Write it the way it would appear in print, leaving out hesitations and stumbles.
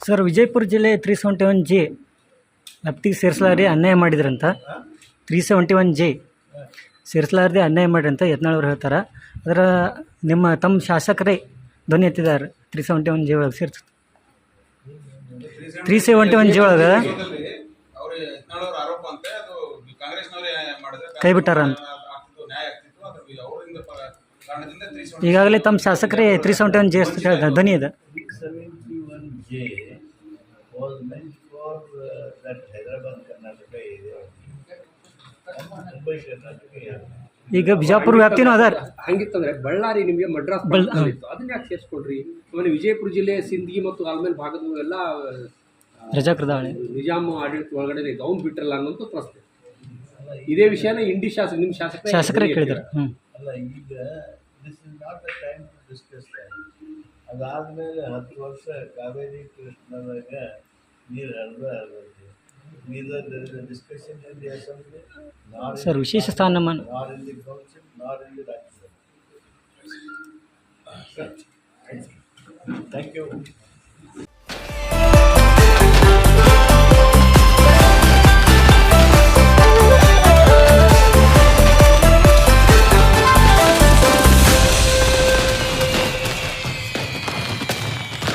Sir, Vijayapura ಜಿಲ್ಲೆ 371J ವ್ಯಾಪ್ತಿಗೆ ಸೇರಿಸಲಾರದೆ ಅನ್ಯಾಯ ಮಾಡಿದ್ರಂತ. 371J ಸೇರಿಸಲಾರದೆ ಅನ್ಯಾಯ ಮಾಡಿರಂತ ಯತ್ನಾಳ್ ಅವರು ಹೇಳ್ತಾರೆ. ಅದರ ತಮ್ಮ ಶಾಸಕರೇ ಧ್ವನಿ ಎತ್ತಿದ್ದಾರೆ. 371J ಒಳಗೆ ಸೇರ್ತು. 371J ಒಳಗೆ ಕೈ ಬಿಟ್ಟಾರ ಅಂತ. ಈಗಾಗಲೇ ತಮ್ಮ ಶಾಸಕರೇ 371J ಧ್ವನಿ ಇದೆ. was meant for that Hyderabad Karnataka area. Mumbai Karnataka area. ಈಗ ಬಿಜಾಪುರ ವ್ಯಾಪ್ತಿನೂ ಅದಾರ. ಹಂಗಿತ್ತಂದ್ರೆ ಬಳ್ಳಾರಿ ನಿಮಗೆ ಮಡ್ರಾಸ್ ಅದನ್ನ ಯಾಕೆ ಸೇರಿಸ್ಕೊಳ್ರಿ? ಆಮೇಲೆ ವಿಜಯಪುರ ಜಿಲ್ಲೆ ಸಿಂದಗಿ ಮತ್ತು ಆಲ್ಮೇಲ್ ಭಾಗದ ಎಲ್ಲ ರಜಾಕೃತ ನಿಜಾಮ ಆಡಳಿತ ಒಳಗಡೆ ಇದೆ, ಅವ್ನು ಬಿಟ್ರಲ್ಲ ಅನ್ನೋಂಥ ಪ್ರಶ್ನೆ. ಇದೇ ವಿಷಯನ ಇಂಡಿ ಶಾಸಕ ನಿಮ್ಮ ಶಾಸಕರೇ ಕೇಳಿದ್ದಾರೆ. ಅಲ್ಲ, ಈಗ this is not the time to discuss that. ಅದಾದಮೇಲೆ 10 ವರ್ಷ ಕಾವೇರಿ ಕೃಷ್ಣದಾಗ ನೀರು ಹರಿದು neither there is a discussion in the assembly, nor sir, ವಿಶೇಷ ಸ್ಥಾನಮಾನ, nor in the council, nor in the Rajya Sabha. Thank you.